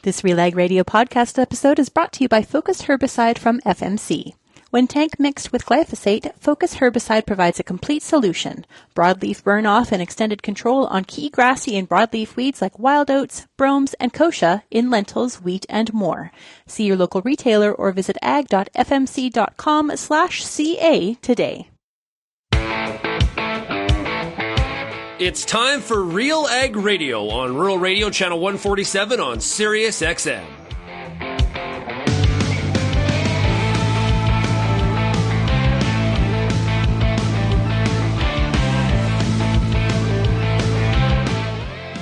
This RealAg Radio podcast episode is brought to you by Focus Herbicide from FMC. When tank mixed with glyphosate, Focus Herbicide provides a complete solution. Broadleaf burn-off and extended control on key grassy and broadleaf weeds like wild oats, bromes, and kochia in lentils, wheat, and more. See your local retailer or visit ag.fmc.com/ca today. It's time for RealAg Radio on Rural Radio Channel 147 on Sirius XM.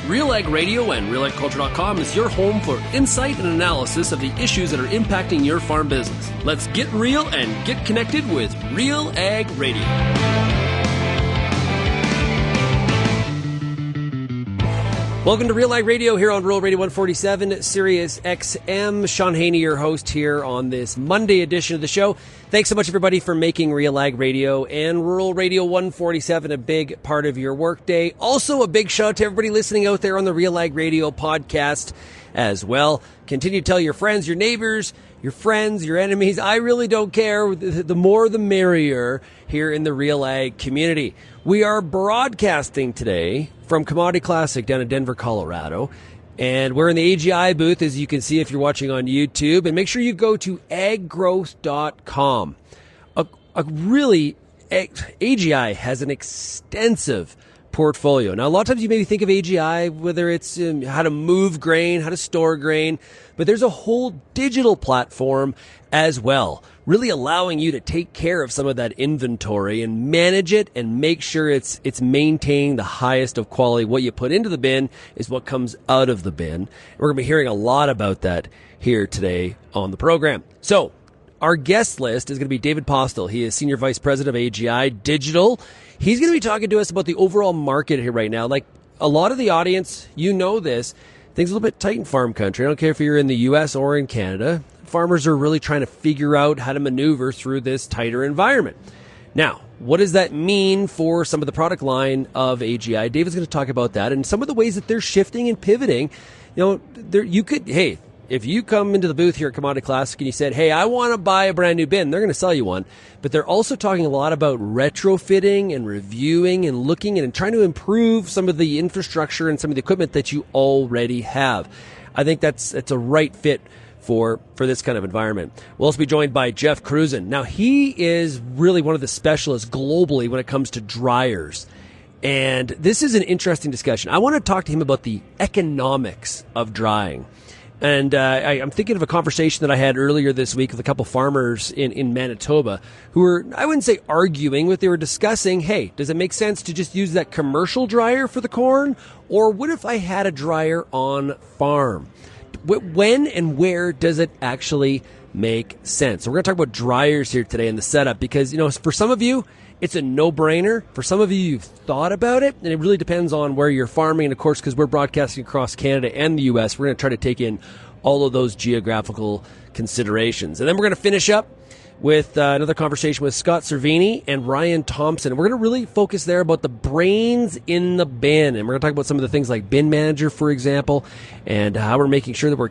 RealAg Radio and RealAgriculture.com is your home for insight and analysis of the issues that are impacting your farm business. Let's get real and get connected with RealAg Radio. Welcome to RealAg Radio here on Rural Radio 147, Sirius XM. Shaun Haney, your host here on this Monday edition of the show. Thanks so much, everybody, for making RealAg Radio and Rural Radio 147 a big part of your workday. Also, a big shout out to everybody listening out there on the RealAg Radio podcast as well. Continue to tell your friends, your neighbors, your friends, your enemies. I really don't care. The more the merrier here in the RealAg community. We are broadcasting today from Commodity Classic down in Denver, Colorado. And we're in the AGI booth, as you can see if you're watching on YouTube. And make sure you go to aggrowth.com. AGI has an extensive portfolio. Now, a lot of times you maybe think of AGI, whether it's how to move grain, how to store grain, but there's a whole digital platform as well, really allowing you to take care of some of that inventory and manage it and make sure it's maintaining the highest of quality. What you put into the bin is what comes out of the bin. We're going to be hearing a lot about that here today on the program. So our guest list is going to be David Postill. He is Senior Vice President of AGI Digital. He's going to be talking to us about the overall market here right now. Like a lot of the audience, you know this, things are a little bit tight in farm country. I don't care if you're in the U.S. or in Canada. Farmers are really trying to figure out how to maneuver through this tighter environment. Now, what does that mean for some of the product line of AGI? David's going to talk about that and some of the ways that they're shifting and pivoting. You know, if you come into the booth here at Commodity Classic and you said, hey, I want to buy a brand new bin, they're going to sell you one. But they're also talking a lot about retrofitting and reviewing and looking and trying to improve some of the infrastructure and some of the equipment that you already have. I think that's a right fit for this kind of environment. We'll also be joined by Jeff Cruzen. Now, he is really one of the specialists globally when it comes to dryers. And this is an interesting discussion. I want to talk to him about the economics of drying. And I'm thinking of a conversation that I had earlier this week with a couple farmers in Manitoba who were, I wouldn't say arguing, but they were discussing, hey, does it make sense to just use that commercial dryer for the corn? Or what if I had a dryer on farm? When and where does it actually make sense? So we're going to talk about dryers here today in the setup because, you know, for some of you, it's a no-brainer. For some of you, you've thought about it, and it really depends on where you're farming. And, of course, because we're broadcasting across Canada and the U.S., we're going to try to take in all of those geographical considerations. And then we're going to finish up with another conversation with Scott Cerveny and Ryan Thompson. We're going to really focus there about the brains in the bin. And we're going to talk about some of the things like Bin Manager, for example, and how we're making sure that we're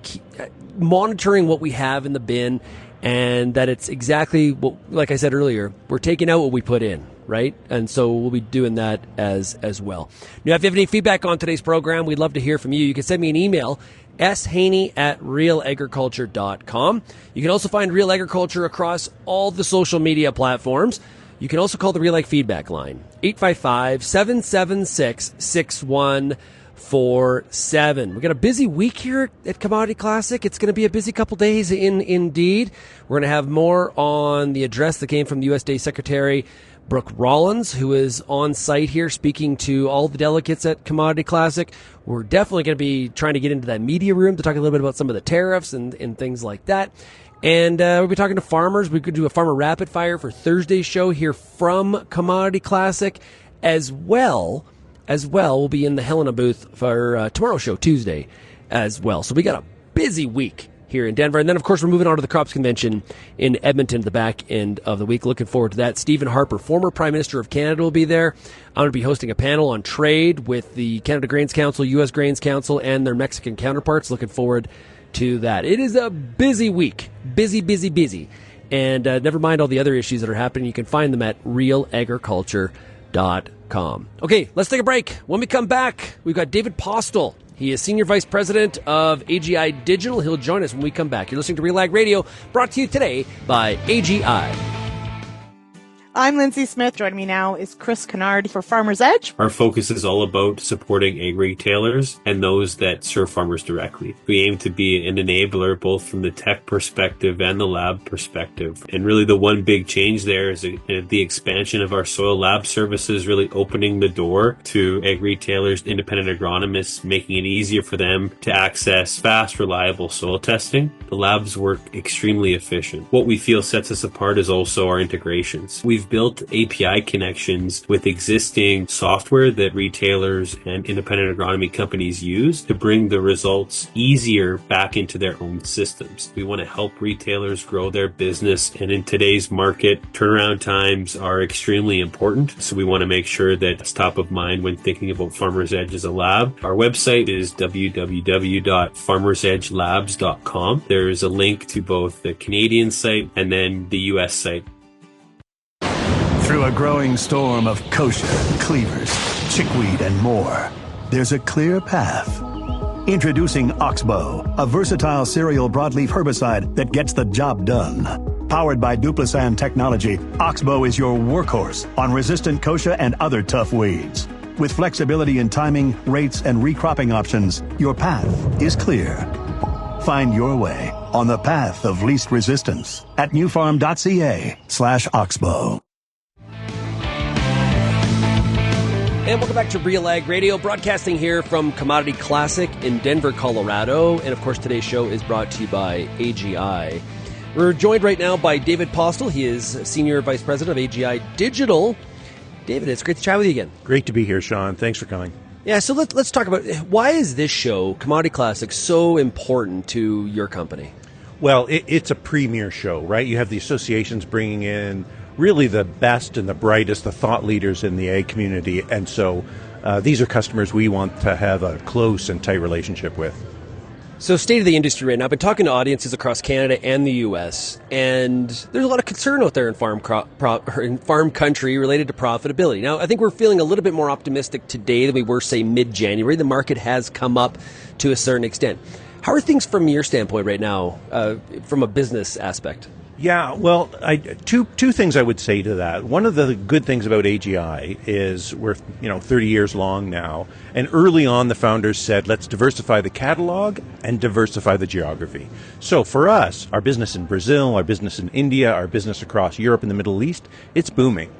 monitoring what we have in the bin and that it's exactly what, like I said earlier, we're taking out what we put in, right? And so we'll be doing that as well. Now, if you have any feedback on today's program, we'd love to hear from you. You can send me an email, shaney@realagriculture.com. You can also find Real Agriculture across all the social media platforms. You can also call the RealAg feedback line, 855-776-6147. We've got a busy week here at Commodity Classic. It's going to be a busy couple days indeed. We're going to have more on the address that came from the USDA Secretary Brooke Rollins, who is on site here speaking to all the delegates at Commodity Classic. We're definitely going to be trying to get into that media room to talk a little bit about some of the tariffs and things like that. And we'll be talking to farmers. We could do a farmer rapid fire for Thursday's show here from Commodity Classic as well. We'll be in the Helena booth for tomorrow's show, Tuesday, as well. So we got a busy week here in Denver. And then, of course, we're moving on to the Crops Convention in Edmonton at the back end of the week. Looking forward to that. Stephen Harper, former Prime Minister of Canada, will be there. I'm going to be hosting a panel on trade with the Canada Grains Council, U.S. Grains Council, and their Mexican counterparts. Looking forward to that. It is a busy week. Busy. And never mind all the other issues that are happening. You can find them at RealAgriculture.com. Okay, let's take a break. When we come back, we've got David Postill. He is Senior Vice President of AGI Digital. He'll join us when we come back. You're listening to RealAg Radio, brought to you today by AGI. I'm Lindsay Smith. Joining me now is Chris Kennard for Farmer's Edge. Our focus is all about supporting ag retailers and those that serve farmers directly. We aim to be an enabler both from the tech perspective and the lab perspective. And really the one big change there is the expansion of our soil lab services, really opening the door to ag retailers, independent agronomists, making it easier for them to access fast, reliable soil testing. The labs work extremely efficient. What we feel sets us apart is also our integrations. We've built API connections with existing software that retailers and independent agronomy companies use to bring the results easier back into their own systems. We want to help retailers grow their business, and in today's market, turnaround times are extremely important. So we want to make sure that it's top of mind when thinking about Farmer's Edge as a lab. Our website is www.farmersedgelabs.com. There is a link to both the Canadian site and then the US site. Through a growing storm of kochia, cleavers, chickweed, and more, there's a clear path. Introducing Oxbow, a versatile cereal broadleaf herbicide that gets the job done. Powered by Duplisan technology, Oxbow is your workhorse on resistant kochia and other tough weeds. With flexibility in timing, rates, and recropping options, your path is clear. Find your way on the path of least resistance at newfarm.ca/Oxbow. And welcome back to RealAg Radio, broadcasting here from Commodity Classic in Denver, Colorado. And of course, today's show is brought to you by AGI. We're joined right now by David Postill. He is Senior Vice President of AGI Digital. David, it's great to chat with you again. Great to be here, Shaun. Thanks for coming. Yeah, so let's talk about, why is this show, Commodity Classic, so important to your company? Well, it's a premier show, right? You have the associations bringing in really the best and the brightest, the thought leaders in the ag community. And so these are customers we want to have a close and tight relationship with. So state of the industry right now, I've been talking to audiences across Canada and the U.S., and there's a lot of concern out there in farm country related to profitability. Now, I think we're feeling a little bit more optimistic today than we were, say, mid-January. The market has come up to a certain extent. How are things from your standpoint right now, from a business aspect? Yeah, well, two things I would say to that. One of the good things about AGI is we're 30 years long now, and early on the founders said, let's diversify the catalog and diversify the geography. So for us, our business in Brazil, our business in India, our business across Europe and the Middle East, it's booming.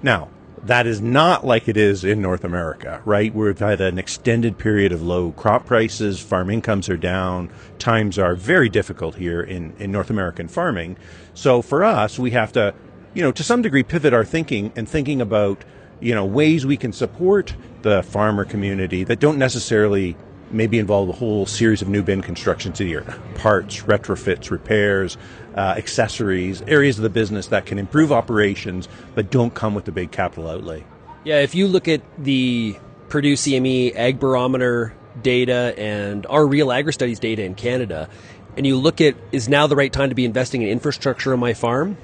Now, that is not like it is in North America, right? We've had an extended period of low crop prices, farm incomes are down, times are very difficult here in North American farming. So for us, we have to, to some degree pivot our thinking and thinking about, ways we can support the farmer community that don't necessarily maybe involve a whole series of new bin constructions a year. Parts, retrofits, repairs, accessories, areas of the business that can improve operations but don't come with the big capital outlay. Yeah, if you look at the Purdue CME Ag Barometer data and our Real Agri Studies data in Canada, and you look at, is now the right time to be investing in infrastructure on my farm?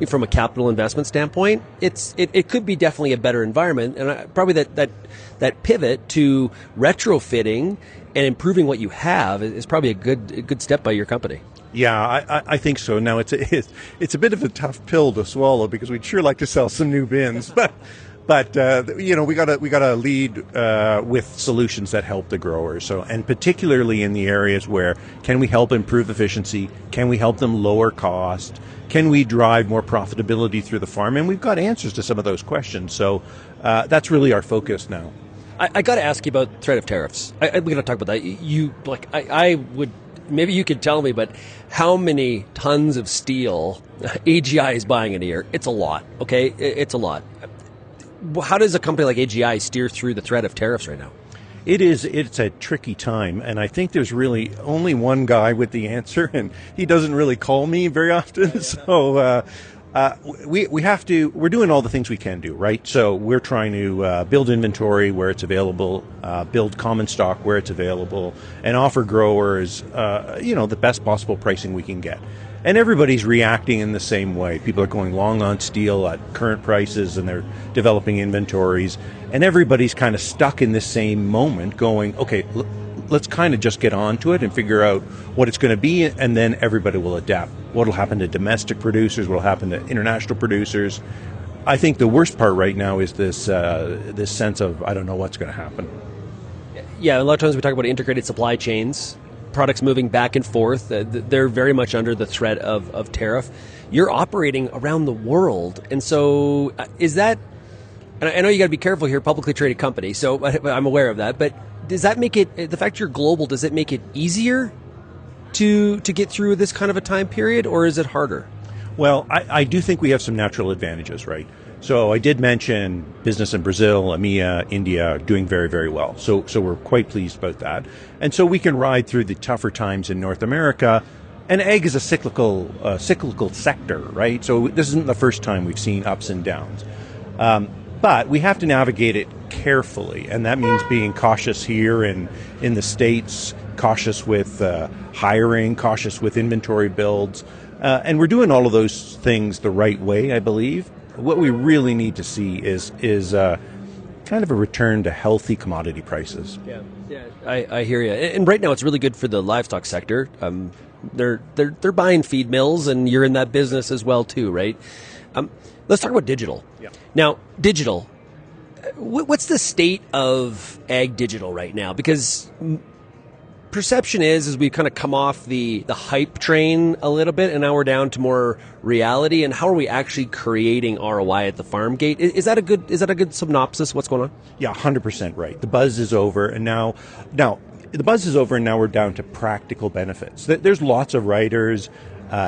From a capital investment standpoint, it could be definitely a better environment, and probably that pivot to retrofitting and improving what you have is probably a good step by your company. Yeah, I think so. Now it's a bit of a tough pill to swallow because we'd sure like to sell some new bins, but we gotta lead with solutions that help the growers. So, and particularly in the areas where can we help improve efficiency? Can we help them lower cost? Can we drive more profitability through the farm? And we've got answers to some of those questions. So that's really our focus now. I got to ask you about threat of tariffs. We're going to talk about that. I would, maybe you could tell me, but how many tons of steel AGI is buying in a year? It's a lot. Okay, it's a lot. How does a company like AGI steer through the threat of tariffs right now? It's a tricky time, and I think there's really only one guy with the answer, and he doesn't really call me very often. So We have to. We're doing all the things we can do, right? So we're trying to build inventory where it's available, build common stock where it's available, and offer growers, the best possible pricing we can get. And everybody's reacting in the same way. People are going long on steel at current prices, and they're developing inventories. And everybody's kind of stuck in this same moment, going, okay, let's kind of just get on to it and figure out what it's going to be, and then everybody will adapt. What will happen to domestic producers? What will happen to international producers? I think the worst part right now is this sense of, I don't know what's going to happen. Yeah, a lot of times we talk about integrated supply chains, products moving back and forth. They're very much under the threat of tariff. You're operating around the world. And so is that, and I know you got to be careful here, publicly traded company, so I'm aware of that, but does that make it, the fact you're global, does it make it easier to get through this kind of a time period, or is it harder? Well, I do think we have some natural advantages, right? So I did mention business in Brazil, EMEA, India doing very, very well. So we're quite pleased about that. And so we can ride through the tougher times in North America. And ag is a cyclical sector, right? So this isn't the first time we've seen ups and downs. But we have to navigate it carefully, and that means being cautious here in the States, cautious with hiring, cautious with inventory builds. And we're doing all of those things the right way, I believe. What we really need to see is kind of a return to healthy commodity prices. Yeah, I hear you. And right now, it's really good for the livestock sector. They're buying feed mills, and you're in that business as well too, right? Let's talk about digital. Yeah. Now, digital. What's the state of ag digital right now? Because perception is we've kind of come off the hype train a little bit, and now we're down to more reality. And how are we actually creating ROI at the farm gate? Is that a good synopsis? What's going on? Yeah, 100% right. The buzz is over, and now the buzz is over, and now we're down to practical benefits. There's lots of writers.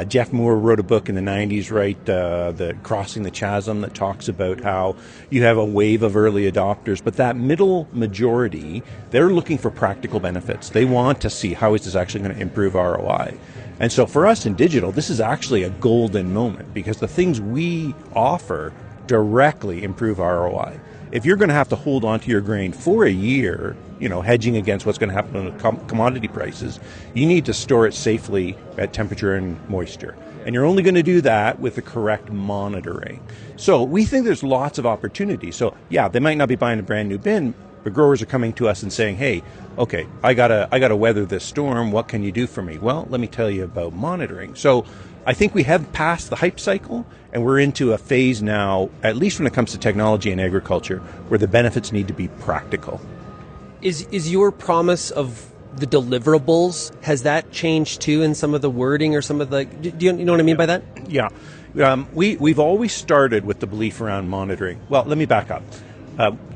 Jeff Moore wrote a book in the 90s, right, the Crossing the Chasm, that talks about how you have a wave of early adopters, but that middle majority, they're looking for practical benefits. They want to see how is this actually going to improve ROI. And so for us in digital, this is actually a golden moment, because the things we offer directly improve ROI. If you're going to have to hold on to your grain for a year, hedging against what's going to happen with commodity prices, you need to store it safely at temperature and moisture. And you're only going to do that with the correct monitoring. So we think there's lots of opportunity. So yeah, they might not be buying a brand new bin, but growers are coming to us and saying, hey, okay, I gotta weather this storm. What can you do for me? Well, let me tell you about monitoring. So I think we have passed the hype cycle, and we're into a phase now, at least when it comes to technology and agriculture, where the benefits need to be practical. Is your promise of the deliverables, has that changed too in some of the wording or some of the, do you know what I mean by that? Yeah. We've always started with the belief around monitoring. Well, let me back up.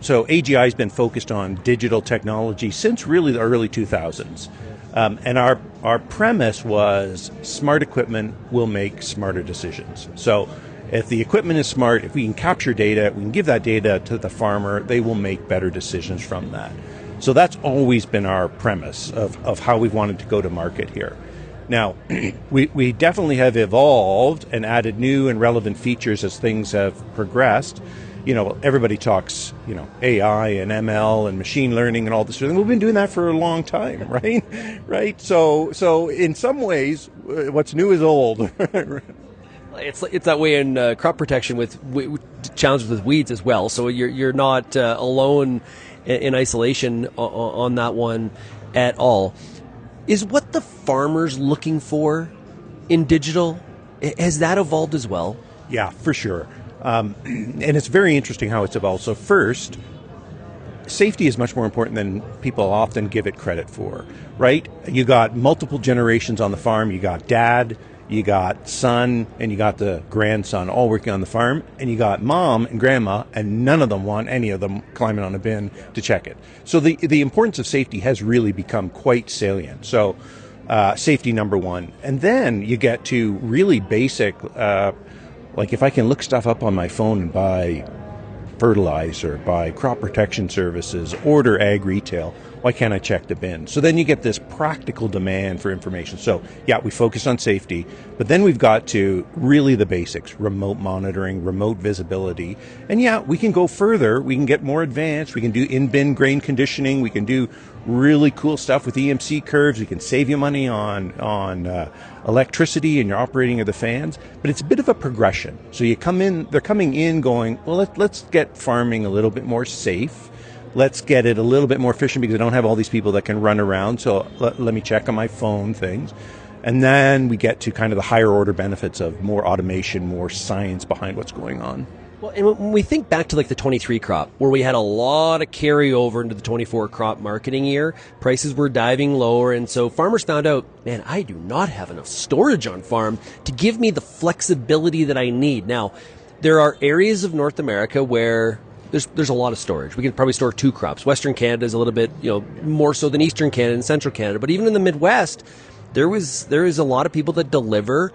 So AGI has been focused on digital technology since really the early 2000s. And our premise was smart equipment will make smarter decisions. So if the equipment is smart, if we can capture data, we can give that data to the farmer, they will make better decisions from that. So that's always been our premise of how we've wanted to go to market here. Now, we definitely have evolved and added new and relevant features as things have progressed. Everybody talks, AI and ML and machine learning and all this. We've been doing that for a long time, right? Right. So in some ways, what's new is old. It's that way in crop protection with challenges with weeds as well. So you're not alone in isolation on that one at all. Is what the farmer's looking for in digital, has that evolved as well? Yeah, for sure. And it's very interesting how it's evolved. So first, safety is much more important than people often give it credit for, right? You got multiple generations on the farm. You got dad, you got son, and you got the grandson all working on the farm, and you got mom and grandma, and none of them want any of them climbing on a bin to check it. So the importance of safety has really become quite salient. So safety number one. And then you get to really basic, like if I can look stuff up on my phone and buy fertilizer, buy crop protection services, order ag retail, Why can't I check the bin? So then you get this practical demand for information. So yeah, we focus on safety, but then we've got to really the basics, remote monitoring, remote visibility. And yeah, we can go further. We can get more advanced. We can do in-bin grain conditioning. We can do really cool stuff with EMC curves. We can save you money on electricity and your operating of the fans. But it's a bit of a progression. So you come in, they're coming in going, well, let's get farming a little bit more safe. Let's get it a little bit more efficient because I don't have all these people that can run around. So let me check on my phone things. And then we get to kind of the higher order benefits of more automation, more science behind what's going on. Well, and when we think back to like the 23 crop, where we had a lot of carryover into the 24 crop marketing year, prices were diving lower. And so farmers found out, man, I do not have enough storage on farm to give me the flexibility that I need. Now, there are areas of North America where there's a lot of storage. We can probably store 2 crops. Western Canada is a little bit, more so than Eastern Canada and Central Canada. But even in the Midwest, there is a lot of people that deliver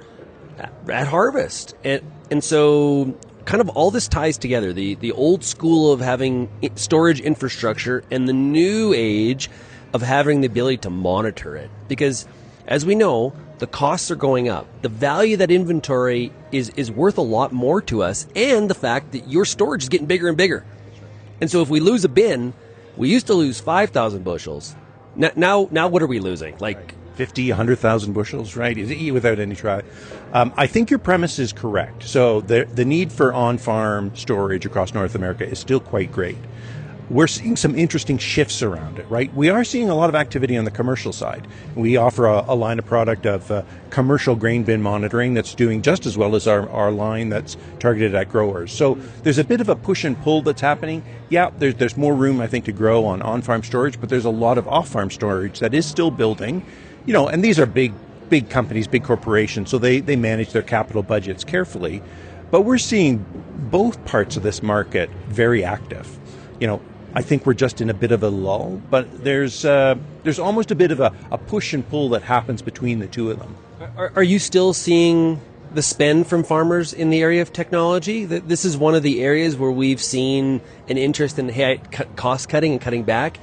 at harvest. And so kind of all this ties together, the old school of having storage infrastructure and the new age of having the ability to monitor it. Because as we know, the costs are going up. The value of that inventory is worth a lot more to us, and the fact that your storage is getting bigger and bigger. And so if we lose a bin, we used to lose 5,000 bushels. Now what are we losing? Like 50, 100,000 bushels, right? Without any try. I think your premise is correct. So the need for on-farm storage across North America is still quite great. We're seeing some interesting shifts around it, right? We are seeing a lot of activity on the commercial side. We offer a line of product of commercial grain bin monitoring that's doing just as well as our line that's targeted at growers. So there's a bit of a push and pull that's happening. Yeah, there's more room, I think, to grow on-farm storage, but there's a lot of off-farm storage that is still building. And these are big companies, big corporations, so they manage their capital budgets carefully. But we're seeing both parts of this market very active. I think we're just in a bit of a lull, but there's almost a bit of a push and pull that happens between the two of them. Are you still seeing the spend from farmers in the area of technology? This is one of the areas where we've seen an interest in cost cutting and cutting back,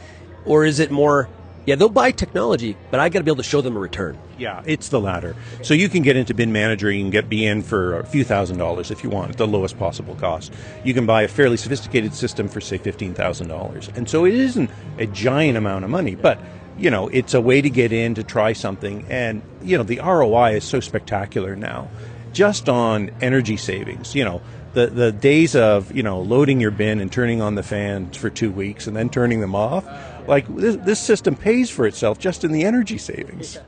or is it more, yeah, they'll buy technology, but I got to be able to show them a return? Yeah, it's the latter. So you can get into bin manager, you can get in for a few $1,000s if you want, at the lowest possible cost. You can buy a fairly sophisticated system for, say, $15,000. And so it isn't a giant amount of money, but, it's a way to get in to try something. And, the ROI is so spectacular now, just on energy savings. The days of, loading your bin and turning on the fans for 2 weeks and then turning them off, like this system pays for itself just in the energy savings.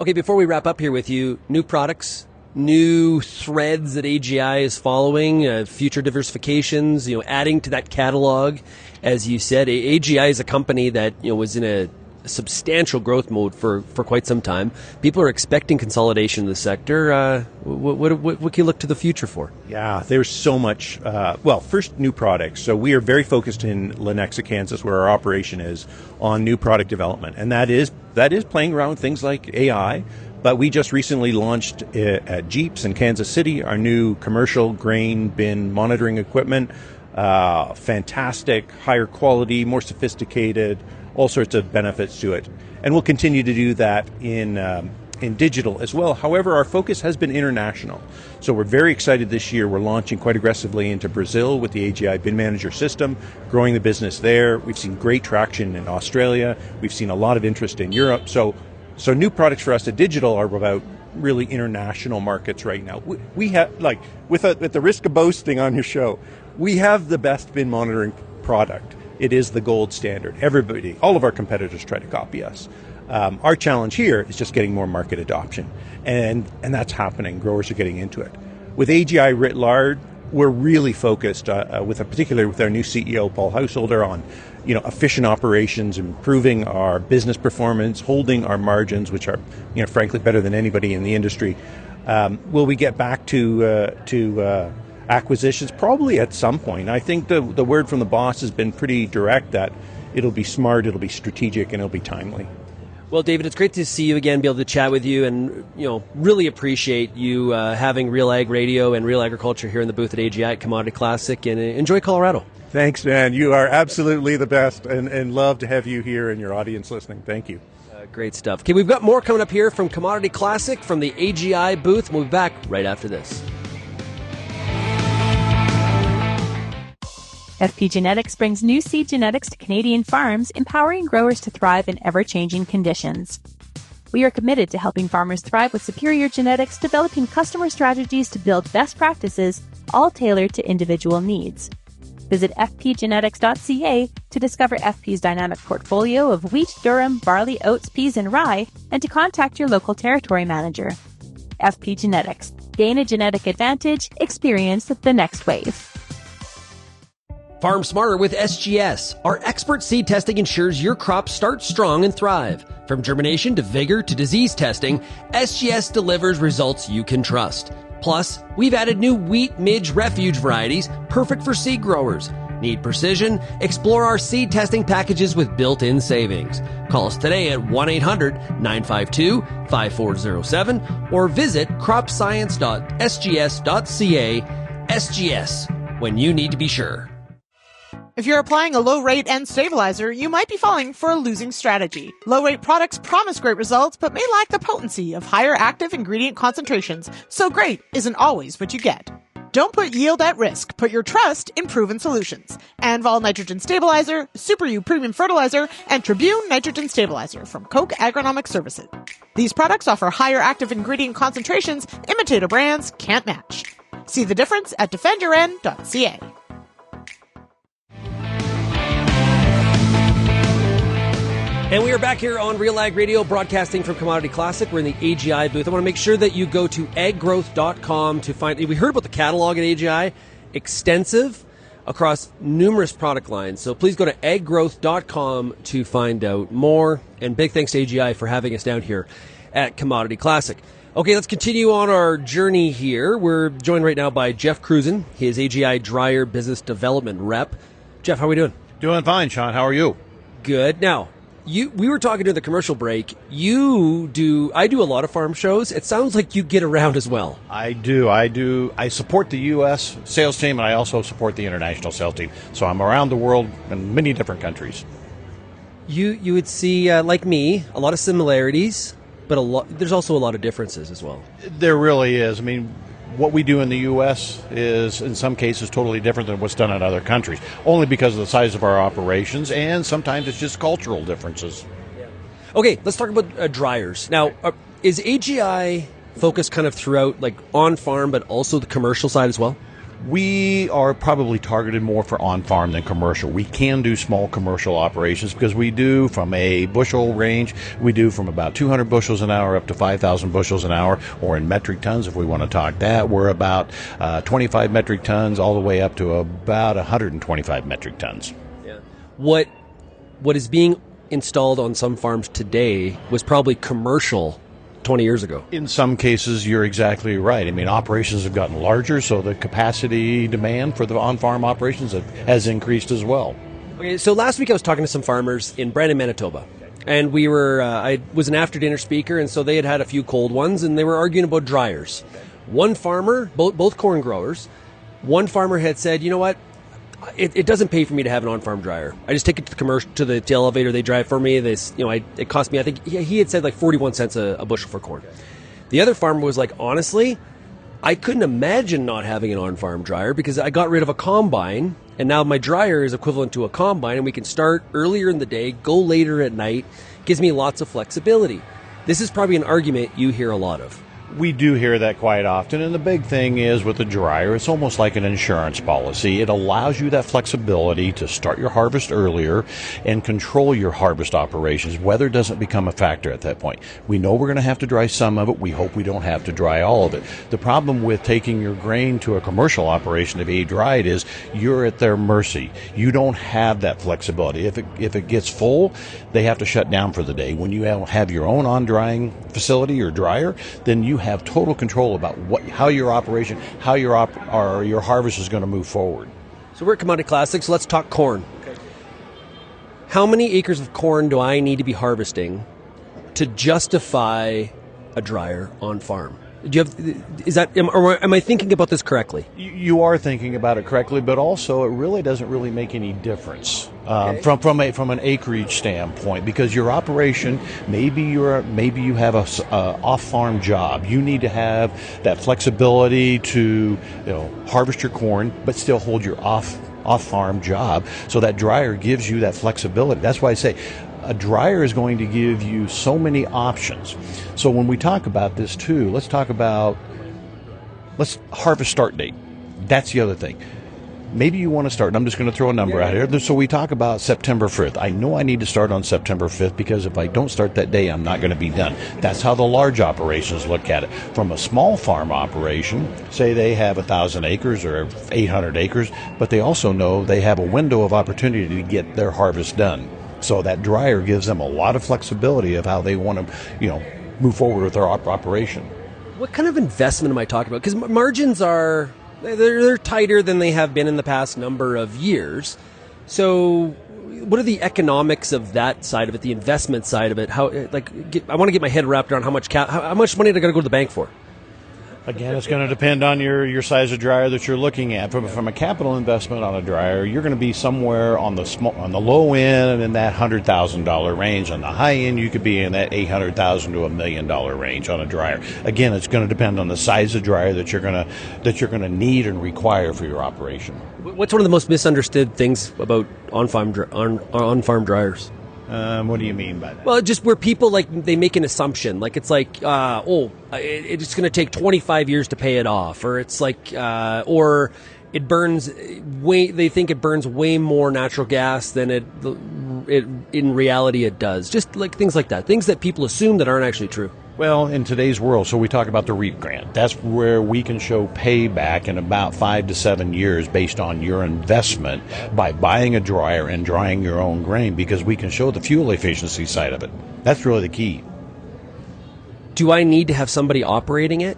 Okay, before we wrap up here with you, new products, new threads that AGI is following, future diversifications, adding to that catalog. As you said, AGI is a company that was in a substantial growth mode for quite some time. People are expecting consolidation in the sector. What can you look to the future for? Yeah, there's so much. First, new products. So we are very focused in Lenexa, Kansas, where our operation is, on new product development. And that is playing around with things like AI. But we just recently launched at Jeeps in Kansas City our new commercial grain bin monitoring equipment. Fantastic, higher quality, more sophisticated, all sorts of benefits to it. And we'll continue to do that in digital as well. However, our focus has been international. So we're very excited this year. We're launching quite aggressively into Brazil with the AGI Bin Manager system, growing the business there. We've seen great traction in Australia. We've seen a lot of interest in Europe. So new products for us at digital are about really international markets right now. We have, at the risk of boasting on your show, we have the best bin monitoring product. It is the gold standard. Everybody, all of our competitors try to copy us. Our challenge here is just getting more market adoption, and that's happening. Growers are getting into it. With AGI writ large, we're really focused, particularly with our new CEO, Paul Householder, on efficient operations, improving our business performance, holding our margins, which are frankly better than anybody in the industry. Will we get back to acquisitions? Probably at some point. I think the word from the boss has been pretty direct that it'll be smart, it'll be strategic, and it'll be timely. Well, David, it's great to see you again, be able to chat with you, and really appreciate you having RealAg Radio and RealAgriculture here in the booth at AGI at Commodity Classic, and enjoy Colorado. Thanks, man. You are absolutely the best, and love to have you here and your audience listening. Thank you. Great stuff. Okay, we've got more coming up here from Commodity Classic from the AGI booth. We'll be back right after this. FP Genetics brings new seed genetics to Canadian farms, empowering growers to thrive in ever-changing conditions. We are committed to helping farmers thrive with superior genetics, developing customer strategies to build best practices, all tailored to individual needs. Visit fpgenetics.ca to discover FP's dynamic portfolio of wheat, durum, barley, oats, peas, and rye, and to contact your local territory manager. FP Genetics. Gain a genetic advantage. Experience the next wave. Farm smarter with SGS. Our expert seed testing ensures your crops start strong and thrive. From germination to vigor to disease testing, SGS delivers results you can trust. Plus, we've added new wheat midge refuge varieties perfect for seed growers. Need precision? Explore our seed testing packages with built-in savings. Call us today at 1-800-952-5407 or visit cropscience.sgs.ca. SGS, when you need to be sure. If you're applying a low-rate N stabilizer, you might be falling for a losing strategy. Low-rate products promise great results, but may lack the potency of higher active ingredient concentrations, so great isn't always what you get. Don't put yield at risk. Put your trust in proven solutions. Anval Nitrogen Stabilizer, Super U Premium Fertilizer, and Tribune Nitrogen Stabilizer from Koch Agronomic Services. These products offer higher active ingredient concentrations imitator brands can't match. See the difference at defendyourn.ca. And we are back here on RealAg Radio, broadcasting from Commodity Classic. We're in the AGI booth. I want to make sure that you go to aggrowth.com to find... We heard about the catalog at AGI, extensive across numerous product lines. So please go to aggrowth.com to find out more. And big thanks to AGI for having us down here at Commodity Classic. Okay, let's continue on our journey here. We're joined right now by Jeff Cruzen, his AGI Dryer Business Development Rep. Jeff, how are we doing? Doing fine, Sean. How are you? Good. Now, we were talking during the commercial break. I do a lot of farm shows. It sounds like you get around as well. I do. I support the U.S. sales team, and I also support the international sales team. So I'm around the world in many different countries. You would see, like me, a lot of similarities, but there's also a lot of differences as well. There really is. I mean, what we do in the U.S. is, in some cases, totally different than what's done in other countries, only because of the size of our operations, and sometimes it's just cultural differences. Yeah. Okay, let's talk about dryers. Now, is AGI focused kind of throughout, like on-farm, but also the commercial side as well? We are probably targeted more for on-farm than commercial. We can do small commercial operations because we do from a bushel range, we do from about 200 bushels an hour up to 5,000 bushels an hour, or in metric tons if we want to talk that. We're about 25 metric tons all the way up to about 125 metric tons. Yeah. What is being installed on some farms today was probably commercial 20 years ago. In some cases, you're exactly right. I mean, operations have gotten larger, so the capacity demand for the on-farm operations has increased as well. Okay, so last week I was talking to some farmers in Brandon, Manitoba, and I was an after-dinner speaker, and so they had a few cold ones, and they were arguing about dryers. One farmer, both corn growers, one farmer had said, you know what, it doesn't pay for me to have an on-farm dryer. I just take it to the elevator. They dry it for me. It cost me, I think he had said like 41 cents a bushel for corn. The other farmer was like, honestly, I couldn't imagine not having an on-farm dryer because I got rid of a combine, and now my dryer is equivalent to a combine, and we can start earlier in the day, go later at night. Gives me lots of flexibility. This is probably an argument you hear a lot of. We do hear that quite often, and the big thing is with the dryer, it's almost like an insurance policy. It allows you that flexibility to start your harvest earlier and control your harvest operations. Weather doesn't become a factor at that point. We know we're going to have to dry some of it. We hope we don't have to dry all of it. The problem with taking your grain to a commercial operation to be dried is you're at their mercy. You don't have that flexibility. If it gets full, they have to shut down for the day. When you have your own on-drying facility or dryer, then you have total control about how your operation, how your harvest is going to move forward. So we're at Commodity Classic, so let's talk corn. Okay. How many acres of corn do I need to be harvesting to justify a dryer on farm? Do you have, am I thinking about this correctly? You are thinking about it correctly, but also it really doesn't really make any difference from an acreage standpoint, because your operation, maybe you have a off-farm job. You need to have that flexibility to harvest your corn, but still hold your off-farm job. So that dryer gives you that flexibility. That's why I say a dryer is going to give you so many options. So when we talk about this too, let's harvest start date. That's the other thing. Maybe you want to start, and I'm just going to throw a number out here. So we talk about September 5th. I know I need to start on September 5th because if I don't start that day, I'm not going to be done. That's how the large operations look at it. From a small farm operation, say they have 1,000 acres or 800 acres, but they also know they have a window of opportunity to get their harvest done. So that dryer gives them a lot of flexibility of how they want to, move forward with their operation. What kind of investment am I talking about? Because margins are they're tighter than they have been in the past number of years. So, what are the economics of that side of it? The investment side of it? I want to get my head wrapped around how much money I got to go to the bank for. Again, it's going to depend on your size of dryer that you're looking at. From a capital investment on a dryer, you're going to be somewhere on the low end in that $100,000 range. On the high end, you could be in that $800,000 to $1 million range on a dryer. Again, it's going to depend on the size of dryer that you're going to need and require for your operation. What's one of the most misunderstood things about on-farm dryers? What do you mean by that? Well, just where people they make an assumption, it's it's going to take 25 years to pay it off, or it's or it burns way. They think it burns way more natural gas than it in reality it does. Just things like that, things that people assume that aren't actually true. Well, in today's world, so we talk about the REAP grant. That's where we can show payback in about 5 to 7 years based on your investment by buying a dryer and drying your own grain, because we can show the fuel efficiency side of it. That's really the key. Do I need to have somebody operating it?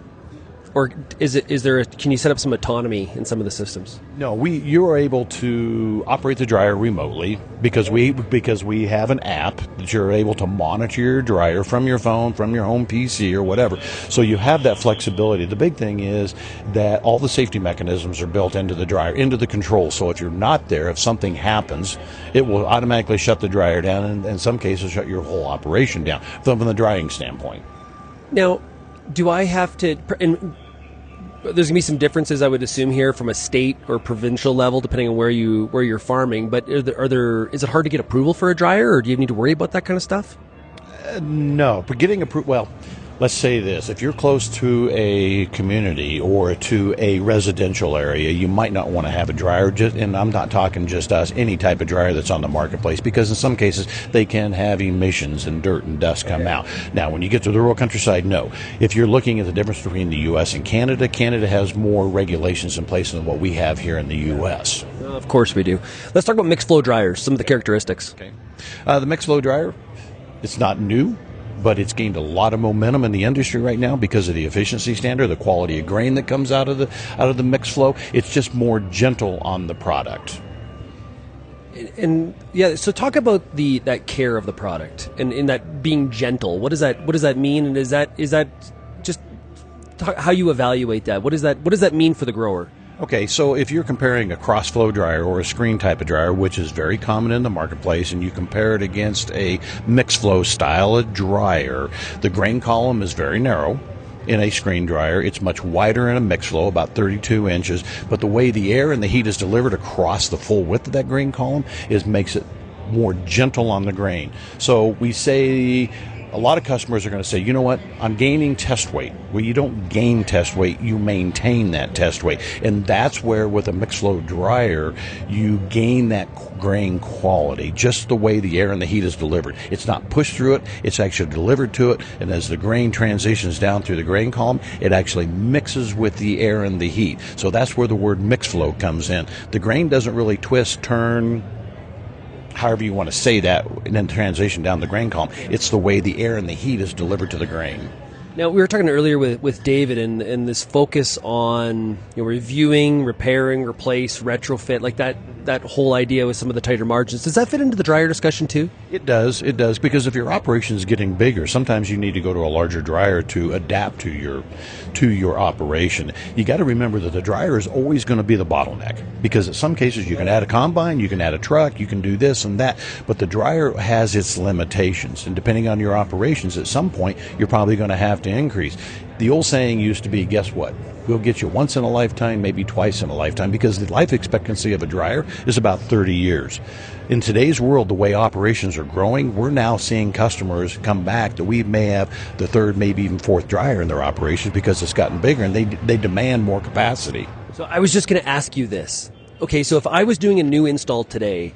Or can you set up some autonomy in some of the systems? No, you are able to operate the dryer remotely because we have an app that you're able to monitor your dryer from your phone, from your home PC or whatever. So you have that flexibility. The big thing is that all the safety mechanisms are built into the dryer, into the control. So if you're not there, if something happens, it will automatically shut the dryer down, and in some cases shut your whole operation down from the drying standpoint. Now, do I have to? And there's going to be some differences, I would assume, here from a state or provincial level, depending on where you're farming. But is it hard to get approval for a dryer, or do you need to worry about that kind of stuff? No, but getting approval. Well, let's say this: if you're close to a community or to a residential area, you might not want to have a dryer. And I'm not talking just us, any type of dryer that's on the marketplace, because in some cases they can have emissions and dirt and dust come out. Now, when you get to the rural countryside, no. If you're looking at the difference between the U.S. and Canada, Canada has more regulations in place than what we have here in the U.S. Of course we do. Let's talk about mixed flow dryers, some of the characteristics. Okay. The mixed flow dryer, it's not new, but it's gained a lot of momentum in the industry right now because of the efficiency standard, the quality of grain that comes out of the mixed flow. It's just more gentle on the product. And yeah, so talk about that care of the product and in that being gentle. What does that mean? And is that just how you evaluate that? What does that mean for the grower? Okay, so if you're comparing a cross-flow dryer or a screen type of dryer, which is very common in the marketplace, and you compare it against a mixed-flow style of dryer, the grain column is very narrow. In a screen dryer, it's much wider in a mixed flow, about 32 inches, but the way the air and the heat is delivered across the full width of that grain column makes it more gentle on the grain. So we say, a lot of customers are going to say, you know what, I'm gaining test weight. Well, you don't gain test weight, you maintain that test weight. And that's where with a mixed flow dryer, you gain that grain quality, just the way the air and the heat is delivered. It's not pushed through it, it's actually delivered to it, and as the grain transitions down through the grain column, it actually mixes with the air and the heat. So that's where the word mixed flow comes in. The grain doesn't really twist, turn, however you want to say that, and then transition down the grain column. It's the way the air and the heat is delivered to the grain. Now, we were talking earlier with David and this focus on reviewing, repairing, replace, retrofit, like that whole idea with some of the tighter margins. Does that fit into the dryer discussion too? It does, because if your operation is getting bigger, sometimes you need to go to a larger dryer to adapt to your operation. You got to remember that the dryer is always going to be the bottleneck, because in some cases you can add a combine, you can add a truck, you can do this and that, but the dryer has its limitations, and depending on your operations, at some point you're probably going to have to increase. The old saying used to be, guess what? We'll get you once in a lifetime, maybe twice in a lifetime, because the life expectancy of a dryer is about 30 years. In today's world, the way operations are growing, we're now seeing customers come back that we may have the third, maybe even fourth dryer in their operations because it's gotten bigger and they demand more capacity. So I was just going to ask you this. Okay, so if I was doing a new install today,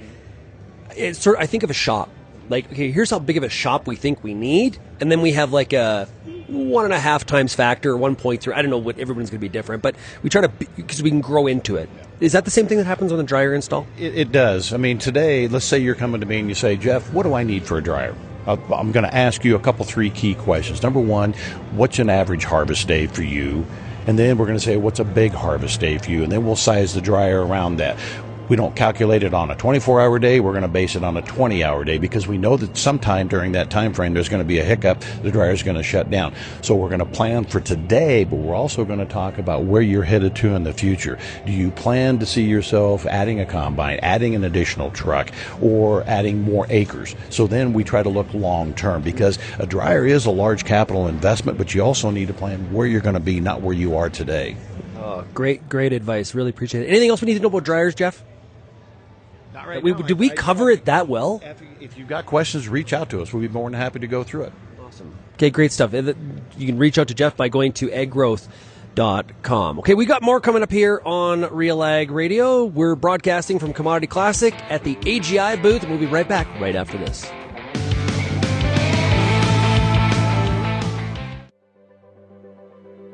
I think of a shop. Like, okay, here's how big of a shop we think we need, and then we have like a 1.5 times factor, 1.3. I don't know what everyone's going to be different, but we try to, because we can grow into it. Is that the same thing that happens on the dryer install? It does. I mean, today, let's say you're coming to me and you say, Jeff, what do I need for a dryer? I'm going to ask you three key questions. Number one, what's an average harvest day for you? And then we're going to say, what's a big harvest day for you? And then we'll size the dryer around that. We don't calculate it on a 24-hour day. We're going to base it on a 20-hour day, because we know that sometime during that time frame there's going to be a hiccup. The dryer's going to shut down. So we're going to plan for today, but we're also going to talk about where you're headed to in the future. Do you plan to see yourself adding a combine, adding an additional truck, or adding more acres? So then we try to look long term, because a dryer is a large capital investment, but you also need to plan where you're going to be, not where you are today. Oh, great advice. Really appreciate it. Anything else we need to know about dryers, Jeff? Not right now. Did we cover it that well? If you've got questions, reach out to us. We'll be more than happy to go through it. Awesome. Okay, great stuff. You can reach out to Jeff by going to aggrowth.com. Okay, we got more coming up here on RealAg Radio. We're broadcasting from Commodity Classic at the AGI booth, and we'll be right back right after this.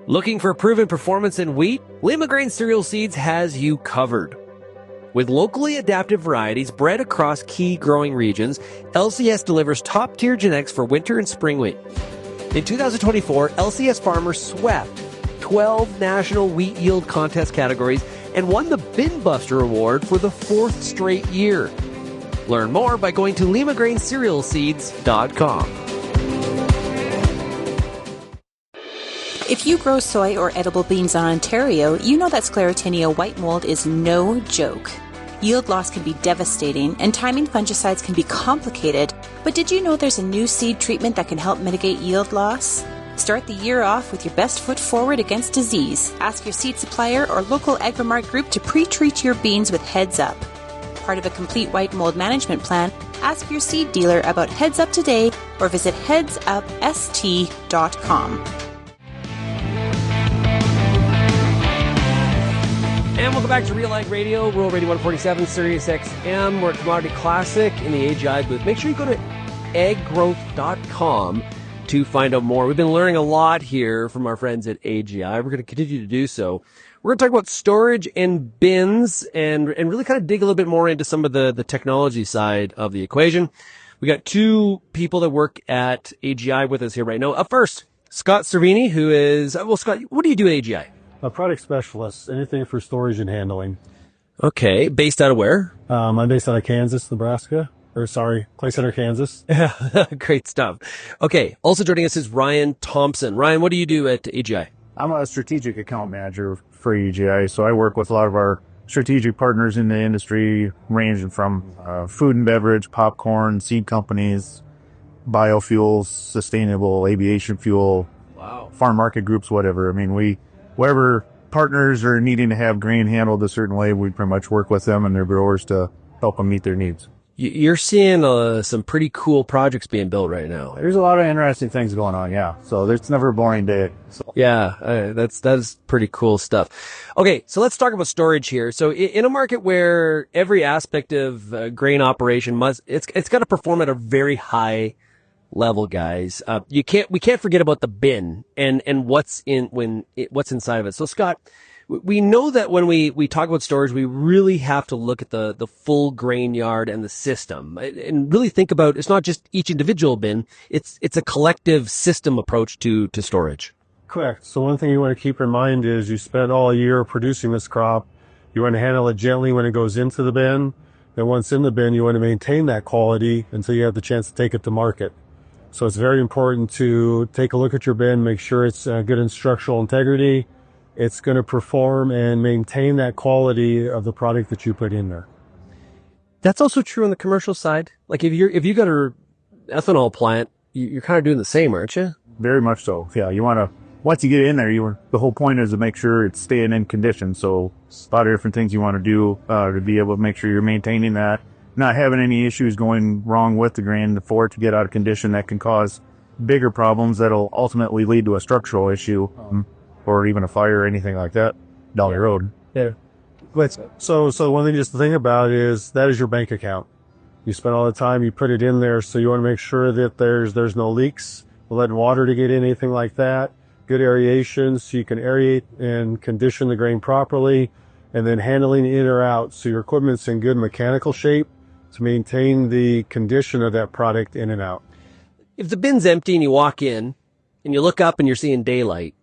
Looking for proven performance in wheat? Lima Grain Cereal Seeds has you covered. With locally adapted varieties bred across key growing regions, LCS delivers top-tier genetics for winter and spring wheat. In 2024, LCS farmers swept 12 national wheat yield contest categories and won the Bin Buster Award for the 4th straight year. Learn more by going to limagraincerealseeds.com. If you grow soy or edible beans in Ontario, you know that Sclerotinia white mold is no joke. Yield loss can be devastating, and timing fungicides can be complicated, but did you know there's a new seed treatment that can help mitigate yield loss? Start the year off with your best foot forward against disease. Ask your seed supplier or local Agronomic group to pre-treat your beans with Heads Up. Part of a complete white mold management plan, ask your seed dealer about Heads Up today or visit headsupst.com. And welcome back to RealAg Radio, Rural Radio 147, Sirius XM. We're at Commodity Classic in the AGI booth. Make sure you go to aggrowth.com to find out more. We've been learning a lot here from our friends at AGI. We're going to continue to do so. We're going to talk about storage and bins and really kind of dig a little bit more into some of the technology side of the equation. We got two people that work at AGI with us here right now. Up first, Scott Cerveny, who is, Scott, what do you do at AGI? A product specialist, anything for storage and handling. Okay, based out of where? I'm based out of Kansas, Nebraska. Clay Center, Kansas. Great stuff. Okay, also joining us is Ryan Thompson. Ryan, what do you do at AGI? I'm a strategic account manager for AGI, so I work with a lot of our strategic partners in the industry, ranging from food and beverage, popcorn, seed companies, biofuels, sustainable aviation fuel, farm market groups, whatever. I mean, wherever partners are needing to have grain handled a certain way, we pretty much work with them and their growers to help them meet their needs. You're seeing some pretty cool projects being built right now. There's a lot of interesting things going on, yeah. So it's never a boring day. So. Yeah, that's pretty cool stuff. Okay, so let's talk about storage here. So in a market where every aspect of grain operation it's got to perform at a very high level, guys. We can't forget about the bin and what's inside of it. So Scott, We know that when we talk about storage, we really have to look at the full grain yard and the system and really think about, it's not just each individual bin, it's a collective system approach to storage. Correct. So one thing you want to keep in mind is you spent all year producing this crop. You want to handle it gently when it goes into the bin. And once in the bin, you want to maintain that quality until you have the chance to take it to market. So it's very important to take a look at your bin, make sure it's good in structural integrity. It's going to perform and maintain that quality of the product that you put in there. That's also true on the commercial side. Like if you got an ethanol plant, you're kind of doing the same, aren't you? Very much so. Yeah, you want to, once you get in there, the whole point is to make sure it's staying in condition. So a lot of different things you want to do to be able to make sure you're maintaining that, not having any issues going wrong with the grain for it to get out of condition that can cause bigger problems that'll ultimately lead to a structural issue or even a fire or anything like that down the road. Yeah. But so one thing just to think about is that is your bank account. You spend all the time, you put it in there, so you want to make sure that there's no leaks, letting water to get in, anything like that. Good aeration, so you can aerate and condition the grain properly, and then handling it in or out, so your equipment's in good mechanical shape to maintain the condition of that product in and out. If the bin's empty and you walk in and you look up and you're seeing daylight,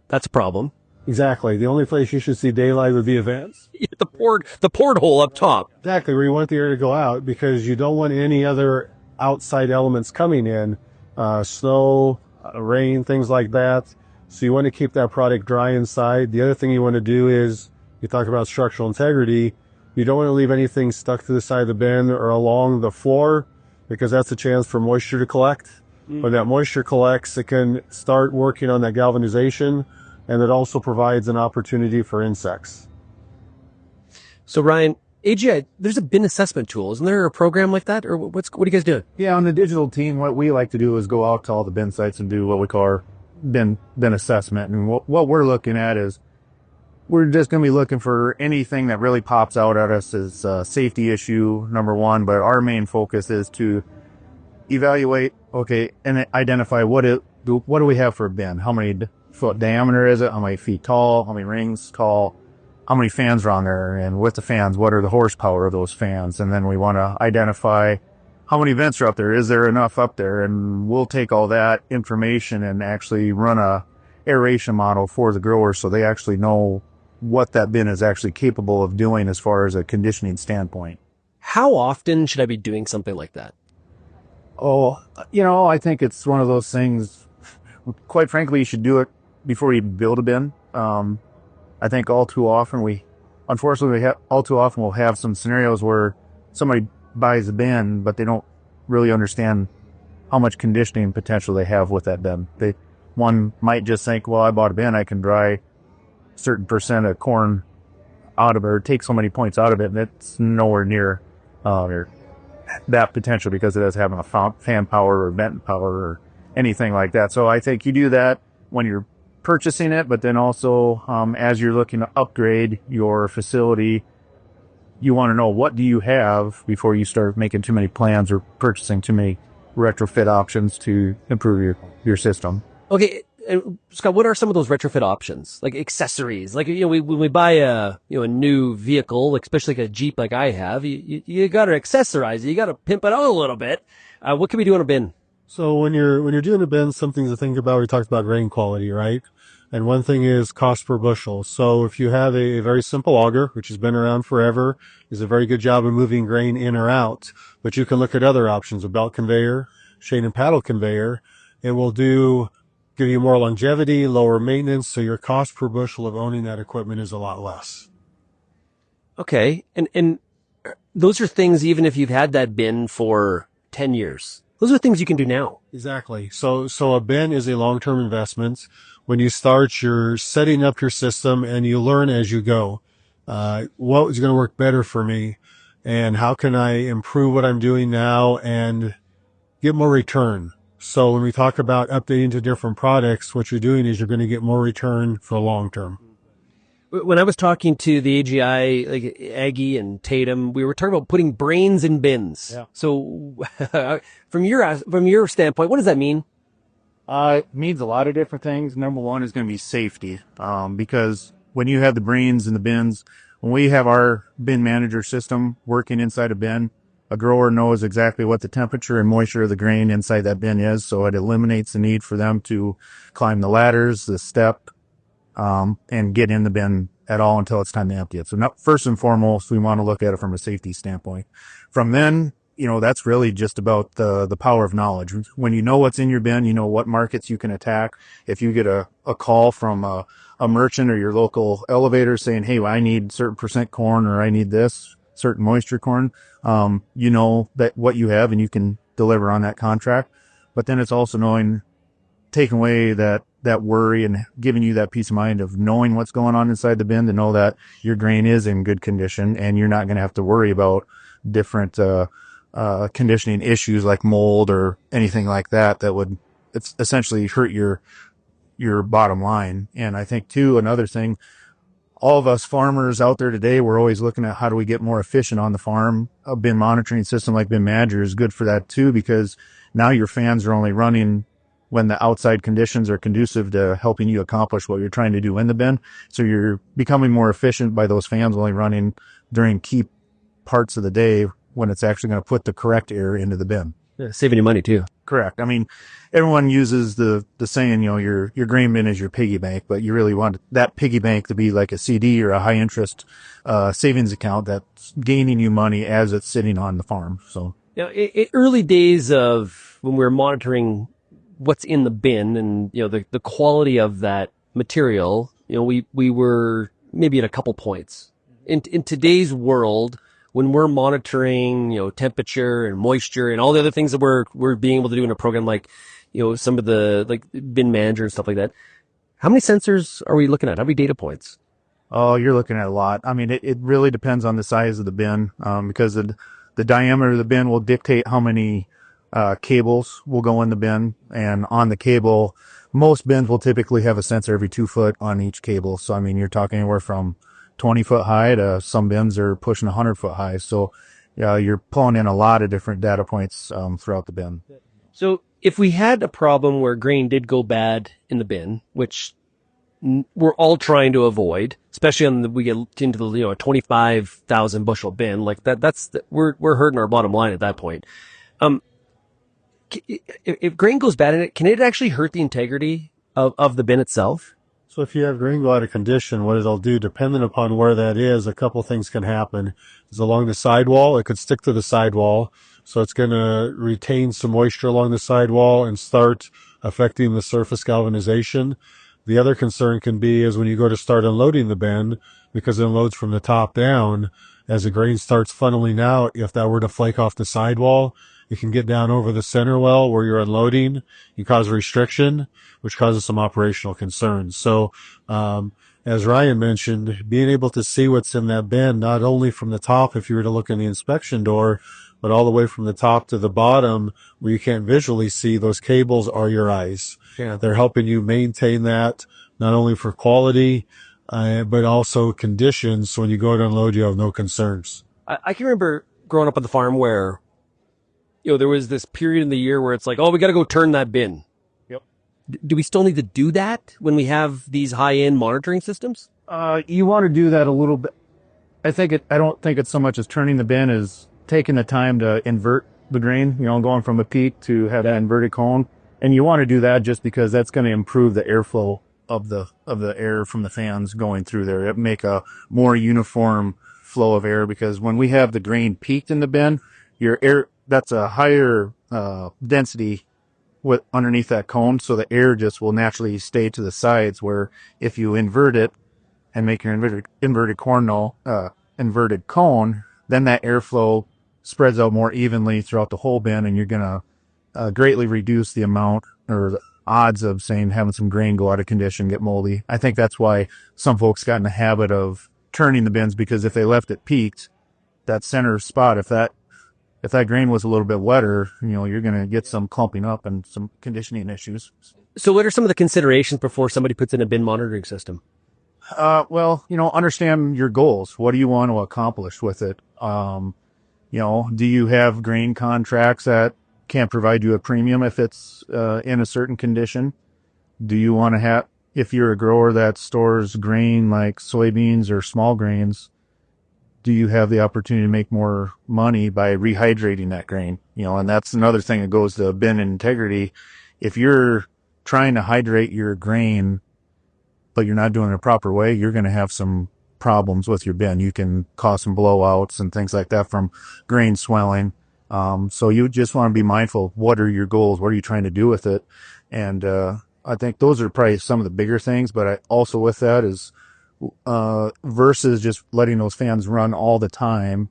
that's a problem. Exactly. The only place you should see daylight would be events. The porthole up top. Exactly, where you want the air to go out, because you don't want any other outside elements coming in, snow, rain, things like that. So you want to keep that product dry inside. The other thing you want to do is, you talk about structural integrity, you don't want to leave anything stuck to the side of the bin or along the floor, because that's a chance for moisture to collect. When that moisture collects, it can start working on that galvanization, and it also provides an opportunity for insects. So Ryan, AGI, there's a bin assessment tool. Isn't there a program like that? Or what do you guys do? Yeah, on the digital team, what we like to do is go out to all the bin sites and do what we call our bin assessment. And what we're looking at is, we're just going to be looking for anything that really pops out at us as a safety issue, number one. But our main focus is to evaluate, and identify what do we have for a bin? How many foot diameter is it? How many feet tall? How many rings tall? How many fans are on there? And with the fans, what are the horsepower of those fans? And then we want to identify how many vents are up there. Is there enough up there? And we'll take all that information and actually run a aeration model for the growers, so they actually know what that bin is actually capable of doing as far as a conditioning standpoint. How often should I be doing something like that? Oh, I think it's one of those things, quite frankly, you should do it before you build a bin. I think all too often we'll have some scenarios where somebody buys a bin, but they don't really understand how much conditioning potential they have with that bin. One might just think, well, I bought a bin, I can dry a certain percent of corn out of it, or take so many points out of it, and it's nowhere near that potential, because it doesn't have a fan power or vent power or anything like that. So I think you do that when you're purchasing it, but then also as you're looking to upgrade your facility, you want to know, what do you have before you start making too many plans or purchasing too many retrofit options to improve your system. Okay, Scott, what are some of those retrofit options? Like accessories, like, when we buy a new vehicle, especially like a Jeep like I have, you got to accessorize it, you got to pimp it out a little bit. What can we do in a bin? So when you're doing a bin, something to think about, we talked about grain quality, right? And one thing is cost per bushel. So if you have a very simple auger, which has been around forever, is a very good job of moving grain in or out, but you can look at other options, a belt conveyor, chain and paddle conveyor. It will give you more longevity, lower maintenance, so your cost per bushel of owning that equipment is a lot less. Okay, and those are things, even if you've had that bin for 10 years, those are things you can do now. Exactly. So a bin is a long-term investment. When you start, you're setting up your system and you learn as you go. What is going to work better for me, and how can I improve what I'm doing now and get more return? So when we talk about updating to different products, what you're doing is you're going to get more return for long term. When I was talking to the AGI, like Aggie and Tatum, we were talking about putting brains in bins. Yeah. So from your standpoint, what does that mean? It means a lot of different things. Number one is going to be safety, because when you have the brains in the bins, when we have our bin manager system working inside a bin, a grower knows exactly what the temperature and moisture of the grain inside that bin is, so it eliminates the need for them to climb the ladders, the step, and get in the bin at all until it's time to empty it. So first and foremost, we want to look at it from a safety standpoint. From then, that's really just about the power of knowledge. When you know what's in your bin, you know what markets you can attack. If you get a call from a merchant or your local elevator saying, hey, I need certain percent corn, or I need this certain moisture corn, you know that what you have and you can deliver on that contract. But then it's also taking away that worry and giving you that peace of mind of knowing what's going on inside the bin, to know that your grain is in good condition and you're not going to have to worry about different conditioning issues like mold or anything like that would essentially hurt your bottom line. And I think too, another thing, all of us farmers out there today, we're always looking at how do we get more efficient on the farm. A bin monitoring system like Bin Manager is good for that too, because now your fans are only running when the outside conditions are conducive to helping you accomplish what you're trying to do in the bin. So you're becoming more efficient by those fans only running during key parts of the day when it's actually going to put the correct air into the bin. Yeah, saving you money too. Correct. I mean, everyone uses the saying, your grain bin is your piggy bank, but you really want that piggy bank to be like a CD or a high interest savings account that's gaining you money as it's sitting on the farm. So, early days of when we were monitoring what's in the bin and, the quality of that material, we were maybe at a couple points. In today's world, when we're monitoring, temperature and moisture and all the other things that we're being able to do in a program like, some of the like bin manager and stuff like that, how many sensors are we looking at? How many data points? Oh, you're looking at a lot. I mean, it really depends on the size of the bin, because the diameter of the bin will dictate how many cables will go in the bin. And on the cable, most bins will typically have a sensor every 2 foot on each cable. So, I mean, you're talking anywhere from 20 foot high to some bins are pushing 100 foot high. So, you're pulling in a lot of different data points throughout the bin. So if we had a problem where grain did go bad in the bin, which we're all trying to avoid, especially we get into the, a 25,000 bushel bin, like we're hurting our bottom line at that point. If grain goes bad in it, can it actually hurt the integrity of the bin itself? So if you have grain go out of condition, what it'll do, depending upon where that is, a couple things can happen. Is along the sidewall, it could stick to the sidewall. So it's going to retain some moisture along the sidewall and start affecting the surface galvanization. The other concern can be is when you go to start unloading the bin, because it unloads from the top down, as the grain starts funneling out, if that were to flake off the sidewall, it can get down over the center well where you're unloading. You cause restriction, which causes some operational concerns. So, as Ryan mentioned, being able to see what's in that bin, not only from the top if you were to look in the inspection door, but all the way from the top to the bottom where you can't visually see, those cables are your eyes. Yeah. They're helping you maintain that, not only for quality, but also conditions. So when you go to unload, you have no concerns. I can remember growing up on the farm where, there was this period in the year where it's like, oh, we got to go turn that bin. Yep. Do we still need to do that when we have these high-end monitoring systems? You want to do that a little bit. I don't think it's so much as turning the bin as taking the time to invert the grain, going from a peak to have that inverted cone. And you want to do that just because that's going to improve the airflow of the air from the fans going through there. It make a more uniform flow of air, because when we have the grain peaked in the bin, your air, that's a higher density underneath that cone, so the air just will naturally stay to the sides, where if you invert it and make your inverted cone, then that airflow spreads out more evenly throughout the whole bin, and you're going to greatly reduce the amount or the odds of having some grain go out of condition, get moldy. I think that's why some folks got in the habit of turning the bins, because if they left it peaked, that center spot, if that grain was a little bit wetter, you're going to get some clumping up and some conditioning issues. So what are some of the considerations before somebody puts in a bin monitoring system? Well, understand your goals. What do you want to accomplish with it? Do you have grain contracts that can't provide you a premium if it's in a certain condition? Do you want to if you're a grower that stores grain like soybeans or small grains, do you have the opportunity to make more money by rehydrating that grain? And that's another thing that goes to bin integrity. If you're trying to hydrate your grain, but you're not doing it the proper way, you're going to have some problems with your bin. You can cause some blowouts and things like that from grain swelling. So you just want to be mindful. What are your goals? What are you trying to do with it? And, I think those are probably some of the bigger things, but also with that is, versus just letting those fans run all the time.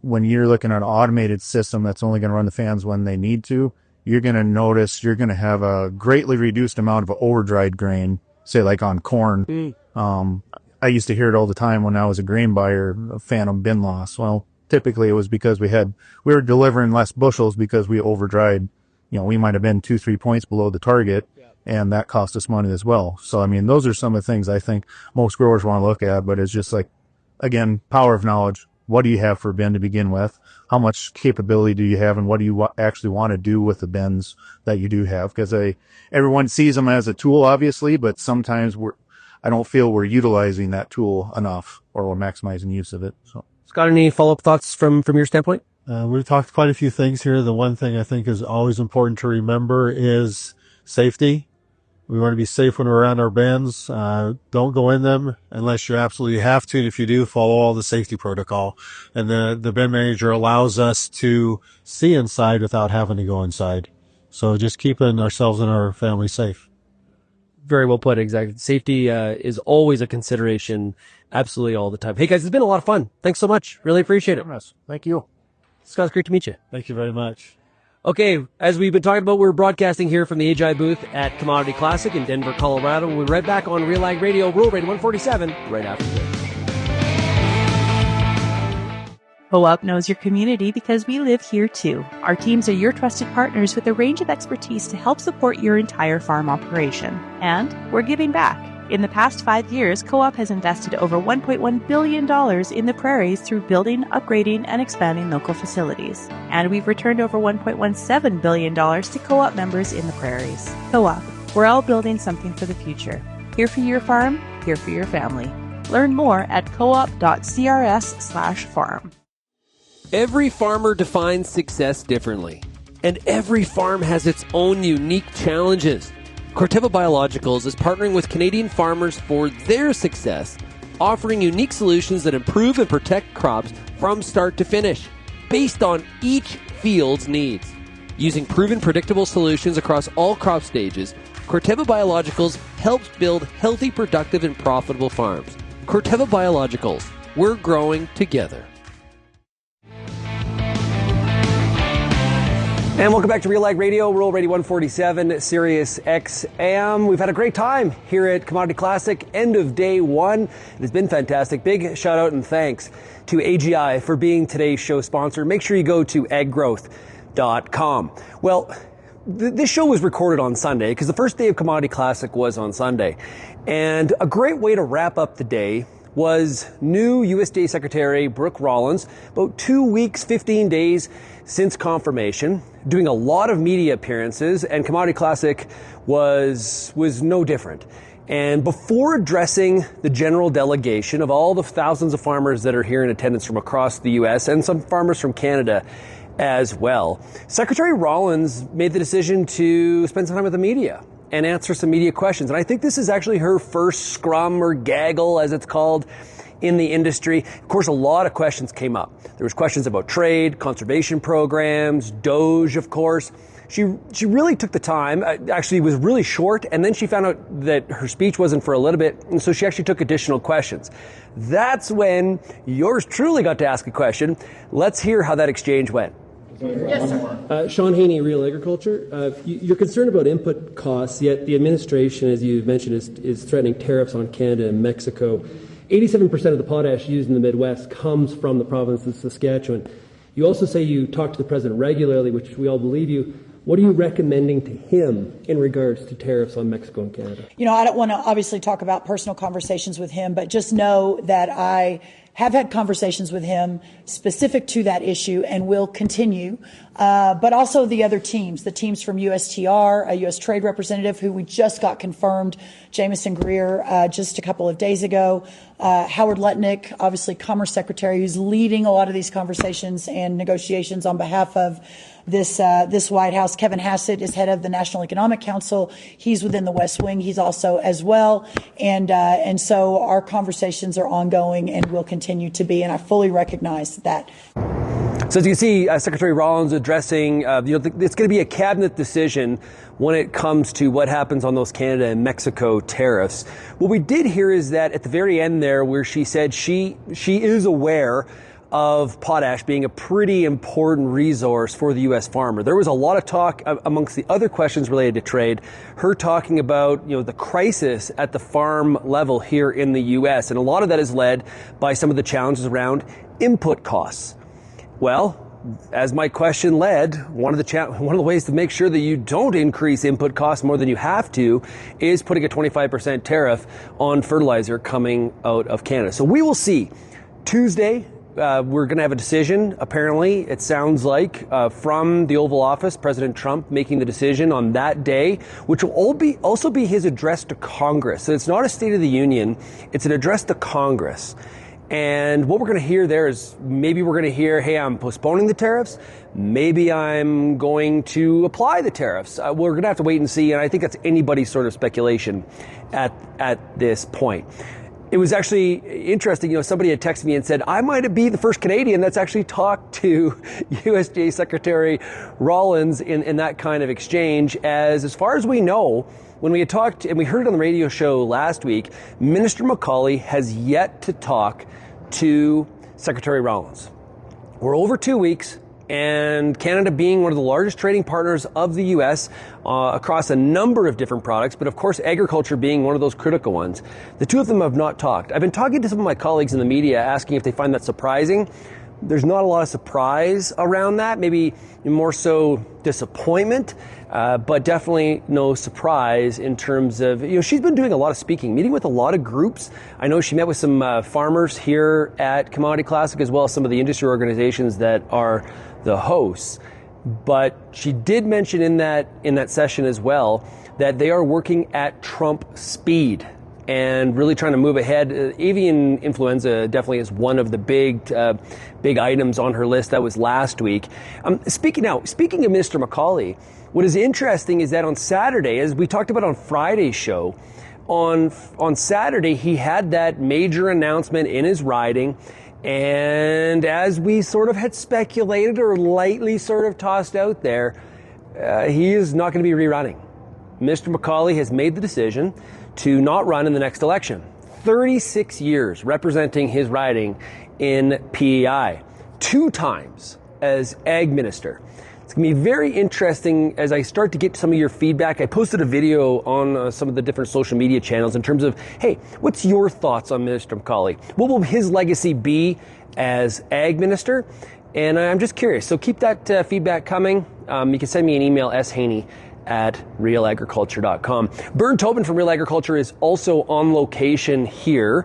When you're looking at an automated system that's only going to run the fans when they need to, you're going to notice you're going to have a greatly reduced amount of over-dried grain, say like on corn. I used to hear it all the time when I was a grain buyer, a phantom bin loss. Well, typically it was because we were delivering less bushels because we over-dried. We might have been 2-3 points below the target. And that cost us money as well. So, I mean, those are some of the things I think most growers want to look at, but it's just like, again, power of knowledge. What do you have for a bin to begin with? How much capability do you have, and what do you actually want to do with the bins that you do have? Because everyone sees them as a tool, obviously, but sometimes I don't feel we're utilizing that tool enough, or we're maximizing use of it. So, Scott, any follow-up thoughts from your standpoint? We've talked quite a few things here. The one thing I think is always important to remember is safety. We want to be safe when we're around our bins. Don't go in them unless you absolutely have to. And if you do, follow all the safety protocol. And the bin manager allows us to see inside without having to go inside. So just keeping ourselves and our family safe. Very well put. Exactly. Safety is always a consideration, absolutely all the time. Hey guys, it's been a lot of fun. Thanks so much. Really appreciate it. Thank you. Scott, it's great to meet you. Thank you very much. Okay, as we've been talking about, we're broadcasting here from the AGI booth at Commodity Classic in Denver, Colorado. We'll be right back on RealAg Radio, Rural Radio 147, right after this. Co-op knows your community because we live here too. Our teams are your trusted partners with a range of expertise to help support your entire farm operation. And we're giving back. In the past 5 years, Co-op has invested over $1.1 billion in the prairies through building, upgrading, and expanding local facilities. And we've returned over $1.17 billion to Co-op members in the prairies. Co-op, we're all building something for the future. Here for your farm, here for your family. Learn more at coop.crs/farm. Every farmer defines success differently, and every farm has its own unique challenges. Corteva Biologicals is partnering with Canadian farmers for their success, offering unique solutions that improve and protect crops from start to finish, based on each field's needs. Using proven predictable solutions across all crop stages, Corteva Biologicals helps build healthy, productive, and profitable farms. Corteva Biologicals, we're growing together. And welcome back to RealAg Radio, Rural Radio 147, Sirius XM. We've had a great time here at Commodity Classic, end of day one. It has been fantastic. Big shout out and thanks to AGI for being today's show sponsor. Make sure you go to aggrowth.com. Well, this show was recorded on Sunday because the first day of Commodity Classic was on Sunday. And a great way to wrap up the day was new USDA Secretary Brooke Rollins, about 2 weeks, 15 days since confirmation, doing a lot of media appearances, and Commodity Classic was no different. And before addressing the general delegation of all the thousands of farmers that are here in attendance from across the U.S. and some farmers from Canada as well, Secretary Rollins made the decision to spend some time with the media and answer some media questions. And I think this is actually her first scrum or gaggle, as it's called, in the industry. Of course, a lot of questions came up. There was questions about trade, conservation programs, Doge, of course. She really took the time. Actually, it was really short, and then she found out that her speech wasn't for a little bit, and so she actually took additional questions. That's when yours truly got to ask a question. Let's hear how that exchange went. Yes, sir. Shaun Haney, RealAgriculture. You're concerned about input costs, yet the administration, as you mentioned, is threatening tariffs on Canada and Mexico. 87% of the potash used in the Midwest comes from the province of Saskatchewan. You also say you talk to the president regularly, which we all believe you, What are you recommending to him in regards to tariffs on Mexico and Canada? I don't want to obviously talk about personal conversations with him, but just know that I have had conversations with him specific to that issue and will continue. But also the other teams, the teams from USTR, a U.S. Trade Representative who we just got confirmed, Jamison Greer, just a couple of days ago. Howard Lutnick, obviously Commerce Secretary, who's leading a lot of these conversations and negotiations on behalf of this White House. Kevin Hassett is head of the National Economic Council. He's within the West Wing. He's also as well. And so our conversations are ongoing and will continue to be. And I fully recognize that. So as you can see, Secretary Rollins addressing, it's going to be a cabinet decision when it comes to what happens on those Canada and Mexico tariffs. What we did hear is that at the very end there, where she said she is aware of potash being a pretty important resource for the U.S. farmer. There was a lot of talk amongst the other questions related to trade, her talking about, the crisis at the farm level here in the U.S. And a lot of that is led by some of the challenges around input costs. Well, as my question led, one of the ways to make sure that you don't increase input costs more than you have to is putting a 25% tariff on fertilizer coming out of Canada. So we will see. Tuesday, we're going to have a decision, apparently, it sounds like, from the Oval Office, President Trump making the decision on that day, which will also be his address to Congress. So it's not a State of the Union, it's an address to Congress. And what we're going to hear there is maybe we're going to hear, hey, I'm postponing the tariffs. Maybe I'm going to apply the tariffs. We're going to have to wait and see. And I think that's anybody's sort of speculation at this point. It was actually interesting, somebody had texted me and said, I might be the first Canadian that's actually talked to USDA Secretary Rollins in that kind of exchange. As far as we know, when we had talked, and we heard it on the radio show last week, Minister McCauley has yet to talk to Secretary Rollins. We're over 2 weeks, and Canada being one of the largest trading partners of the U.S. Across a number of different products, but of course agriculture being one of those critical ones. The two of them have not talked. I've been talking to some of my colleagues in the media asking if they find that surprising. There's not a lot of surprise around that, maybe more so disappointment, but definitely no surprise in terms of, she's been doing a lot of speaking, meeting with a lot of groups. I know she met with some farmers here at Commodity Classic, as well as some of the industry organizations that are the hosts. But she did mention in that session as well that they are working at Trump speed and really trying to move ahead. Avian influenza definitely is one of the big items on her list. That was last week. Speaking of Mr. McCauley, what is interesting is that on Saturday, as we talked about on Friday's show, on Saturday he had that major announcement in his riding. And as we sort of had speculated or lightly sort of tossed out there, he is not going to be rerunning. Mr. McCauley has made the decision to not run in the next election. 36 years representing his riding in PEI, 2 times as Ag Minister. It's going to be very interesting as I start to get some of your feedback. I posted a video on some of the different social media channels in terms of, hey, what's your thoughts on Minister McCauley? What will his legacy be as Ag Minister? And I'm just curious. So keep that feedback coming. You can send me an email, shaney@realagriculture.com. Bern Tobin from Real Agriculture is also on location here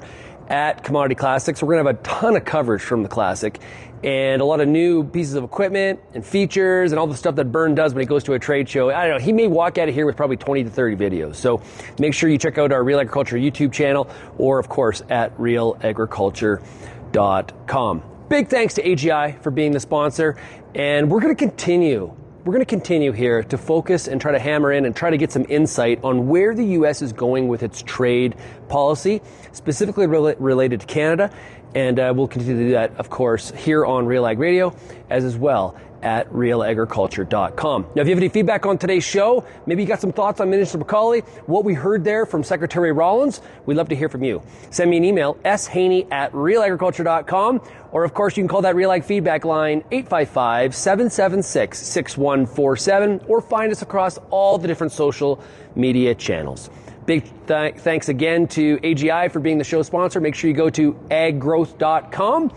at Commodity Classics. We're going to have a ton of coverage from the Classic and a lot of new pieces of equipment and features and all the stuff that Bern does when he goes to a trade show. I don't know, he may walk out of here with probably 20 to 30 videos. So make sure you check out our Real Agriculture YouTube channel or, of course, at realagriculture.com. Big thanks to AGI for being the sponsor, and we're going to continue here to focus and try to hammer in and try to get some insight on where the U.S. is going with its trade policy, specifically related to Canada. And we'll continue to do that, of course, here on RealAg Radio, as well at realagriculture.com. Now, if you have any feedback on today's show, maybe you got some thoughts on Minister McCauley, what we heard there from Secretary Rollins, we'd love to hear from you. Send me an email, shaney@realagriculture.com, or of course you can call that RealAg feedback line 855-776-6147, or find us across all the different social media channels. Big thanks again to AGI for being the show sponsor. Make sure you go to aggrowth.com.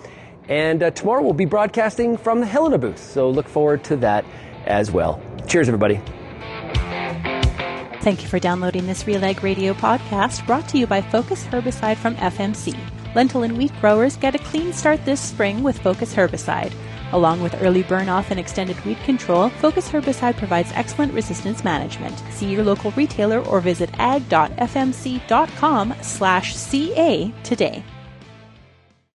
And tomorrow we'll be broadcasting from the Helena booth. So look forward to that as well. Cheers, everybody. Thank you for downloading this RealAg Radio podcast brought to you by Focus Herbicide from FMC. Lentil and wheat growers get a clean start this spring with Focus Herbicide. Along with early burn-off and extended weed control, Focus Herbicide provides excellent resistance management. See your local retailer or visit ag.fmc.com/CA today.